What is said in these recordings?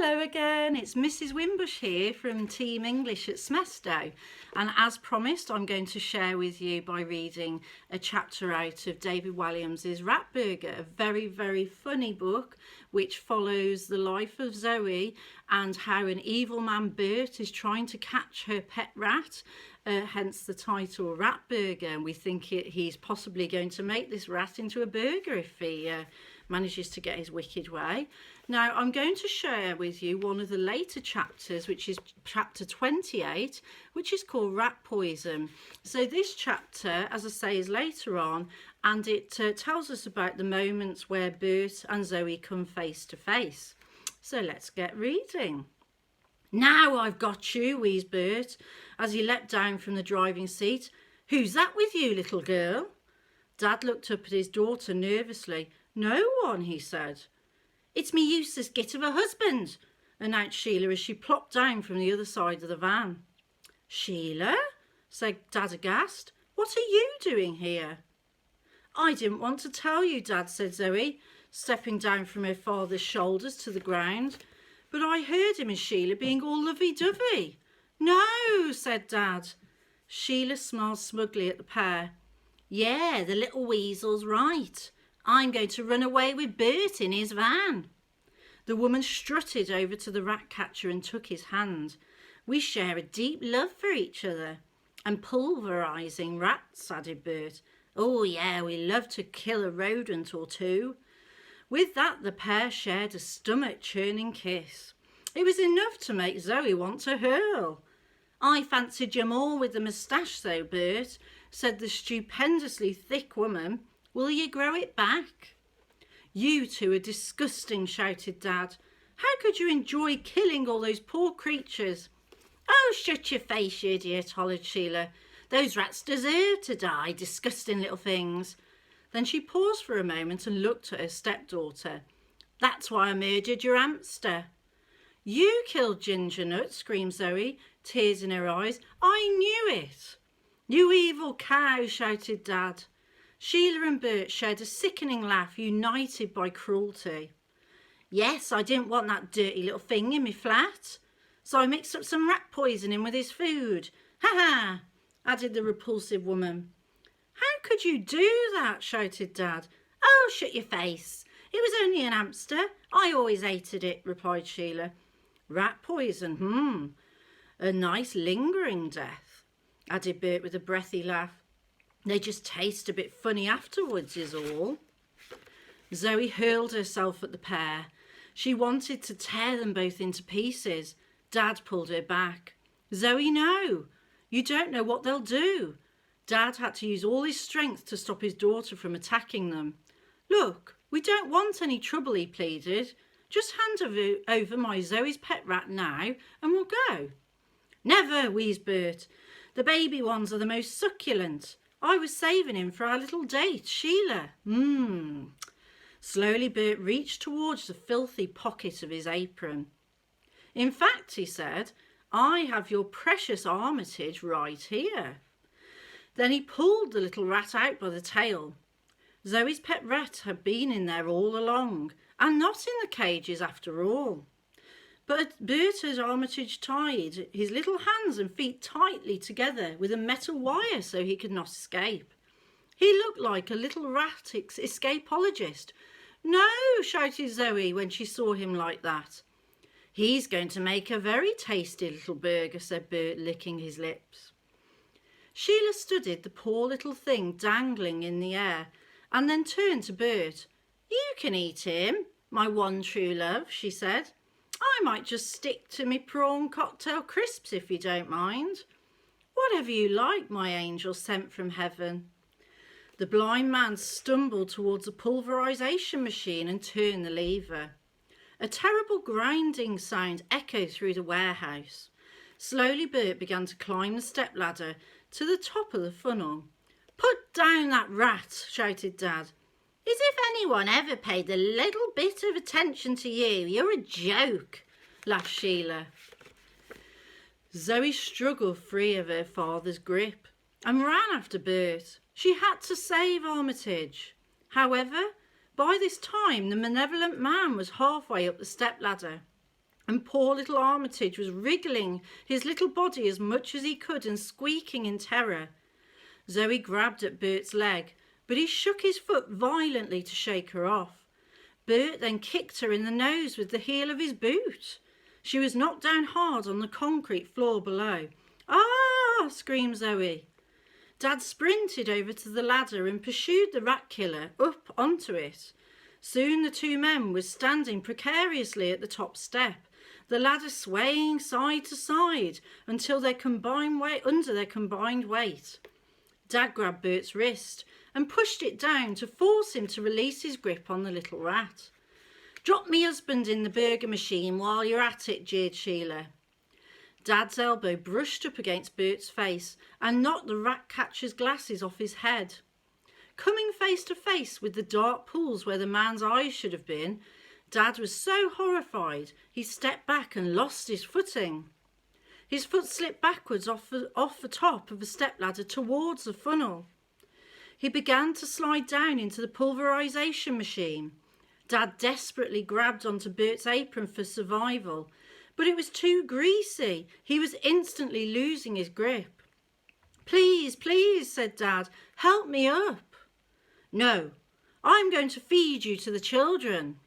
Hello again, it's Mrs. Wimbush here from Team English at Smestow, and as promised I'm going to share with you by reading a chapter out of David Walliams's Ratburger, a very funny book which follows the life of Zoe and how an evil man Bert is trying to catch her pet rat, hence the title Ratburger, and we think he's possibly going to make this rat into a burger if he manages to get his wicked way. Now I'm going to share with you one of the later chapters, which is chapter 28, which is called Rat Poison. So this chapter, as I say, is later on, and it tells us about the moments where Bert and Zoe come face to face. So let's get reading. "Now I've got you," wheezed Bert as he leapt down from the driving seat. "Who's that with you, little girl?" Dad looked up at his daughter nervously. "No one," he said. "It's me useless git of a husband," announced Sheila as she plopped down from the other side of the van. "Sheila?" said Dad aghast. "What are you doing here?" "I didn't want to tell you, Dad," said Zoe, stepping down from her father's shoulders to the ground. "But I heard him and Sheila being all lovey-dovey." "No," said Dad. Sheila smiled smugly at the pair. "Yeah, the little weasel's right. I'm going to run away with Bert in his van." The woman strutted over to the rat catcher and took his hand. "We share a deep love for each other. And pulverising rats," added Bert. "Oh yeah, we love to kill a rodent or two." With that, the pair shared a stomach-churning kiss. It was enough to make Zoe want to hurl. "I fancied you more with the moustache though, Bert," said the stupendously thick woman. "Will you grow it back?" "You two are disgusting," shouted Dad. "How could you enjoy killing all those poor creatures?" "Oh, shut your face, you idiot," hollered Sheila. "Those rats deserve to die, disgusting little things." Then she paused for a moment and looked at her stepdaughter. "That's why I murdered your hamster." "You killed Ginger Nut," screamed Zoe, tears in her eyes. "I knew it." "You evil cow," shouted Dad. Sheila and Bert shared a sickening laugh, united by cruelty. "Yes, I didn't want that dirty little thing in me flat, so I mixed up some rat poisoning with his food. Ha ha," added the repulsive woman. "How could you do that?" shouted Dad. "Oh, shut your face. It was only an hamster. I always hated it," replied Sheila. "Rat poison, a nice lingering death," added Bert with a breathy laugh. "They just taste a bit funny afterwards is all." Zoe hurled herself at the pair. She wanted to tear them both into pieces. Dad pulled her back. "Zoe, no. You don't know what they'll do." Dad had to use all his strength to stop his daughter from attacking them. "Look, we don't want any trouble," he pleaded. "Just hand over my Zoe's pet rat now and we'll go." "Never," wheezed Bert. "The baby ones are the most succulent. I was saving him for our little date, Sheila." Slowly Bert reached towards the filthy pocket of his apron. "In fact," he said, "I have your precious Armitage right here." Then he pulled the little rat out by the tail. Zoe's pet rat had been in there all along, and not in the cages after all. But Bert had Armitage tied his little hands and feet tightly together with a metal wire so he could not escape. He looked like a little rat escapologist. "No," shouted Zoe when she saw him like that. "He's going to make a very tasty little burger," said Bert, licking his lips. Sheila studied the poor little thing dangling in the air and then turned to Bert. "You can eat him, my one true love," she said. "I might just stick to me prawn cocktail crisps if you don't mind." "Whatever you like, my angel sent from heaven." The blind man stumbled towards a pulverisation machine and turned the lever. A terrible grinding sound echoed through the warehouse. Slowly Bert began to climb the stepladder to the top of the funnel. "Put down that rat," shouted Dad. "As if anyone ever paid a little bit of attention to you. You're a joke," laughed Sheila. Zoe struggled free of her father's grip and ran after Bert. She had to save Armitage. However, by this time the malevolent man was halfway up the stepladder. and poor little Armitage was wriggling his little body as much as he could and squeaking in terror. Zoe grabbed at Bert's leg, but he shook his foot violently to shake her off. Bert then kicked her in the nose with the heel of his boot. She was knocked down hard on the concrete floor below. "Ah!" screamed Zoe. Dad sprinted over to the ladder and pursued the rat killer up onto it. Soon the two men were standing precariously at the top step, the ladder swaying side to side until their combined weight under their combined weight. Dad grabbed Bert's wrist and pushed it down to force him to release his grip on the little rat. "Drop me husband in the burger machine while you're at it," jeered Sheila. Dad's elbow brushed up against Bert's face and knocked the rat catcher's glasses off his head. Coming face to face with the dark pools where the man's eyes should have been, Dad was so horrified he stepped back and lost his footing. His foot slipped backwards off the top of a stepladder towards the funnel. He began to slide down into the pulverization machine. Dad desperately grabbed onto Bert's apron for survival, but it was too greasy. He was instantly losing his grip. "Please, please," said Dad, "help me up." "No, I'm going to feed you to the children,"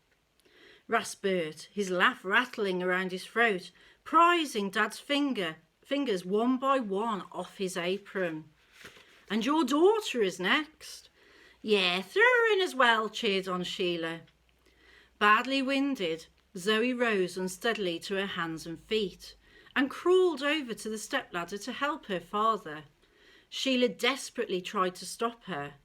rasped Bert, his laugh rattling around his throat, prizing Dad's fingers one by one off his apron. "And your daughter is next." "Yeah, throw her in as well," cheered on Sheila. Badly winded, Zoe rose unsteadily to her hands and feet and crawled over to the stepladder to help her father. Sheila desperately tried to stop her,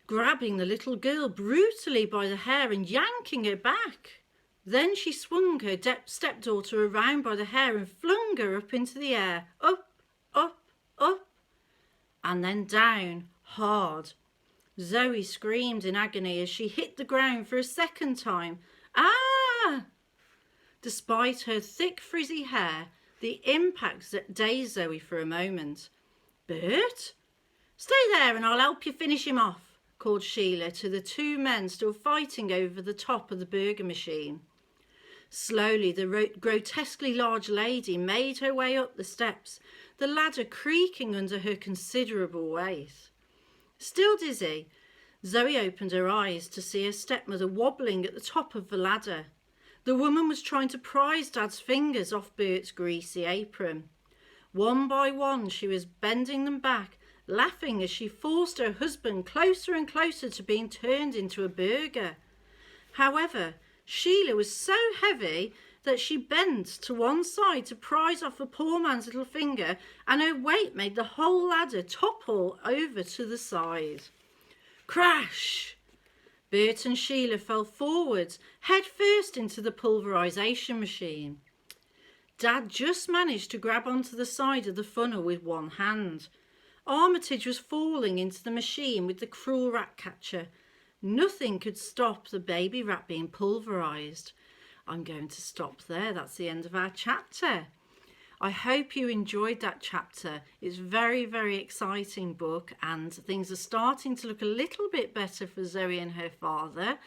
grabbing the little girl brutally by the hair and yanking her back. Then she swung her stepdaughter around by the hair and flung her up into the air, up, up, up, and then down, hard. Zoe screamed in agony as she hit the ground for a second time. "Ah!" Despite her thick frizzy hair, the impact dazed Zoe for a moment. "Bert? Stay there and I'll help you finish him off," called Sheila to the two men still fighting over the top of the burger machine. Slowly, the grotesquely large lady made her way up the steps, the ladder creaking under her considerable weight. Still dizzy, Zoe opened her eyes to see her stepmother wobbling at the top of the ladder. The woman was trying to prise Dad's fingers off Bert's greasy apron. One by one, she was bending them back, laughing as she forced her husband closer and closer to being turned into a burger. However, Sheila was so heavy that she bent to one side to prise off the poor man's little finger, and her weight made the whole ladder topple over to the side. Crash! Bert and Sheila fell forwards, head first into the pulverization machine. Dad just managed to grab onto the side of the funnel with one hand. Armitage was falling into the machine with the cruel rat catcher. Nothing could stop the baby rat being pulverized. I'm going to stop there. That's the end of our chapter. I hope you enjoyed that chapter. It's a very, very exciting book, and things are starting to look a little bit better for Zoe and her father,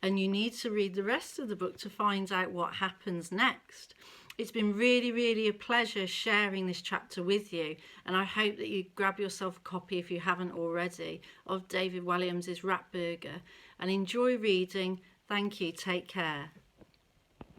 and you need to read the rest of the book to find out what happens next. It's been really, really a pleasure sharing this chapter with you, and I hope that you grab yourself a copy, if you haven't already, of David Walliams' Ratburger, and enjoy reading. Thank you. Take care.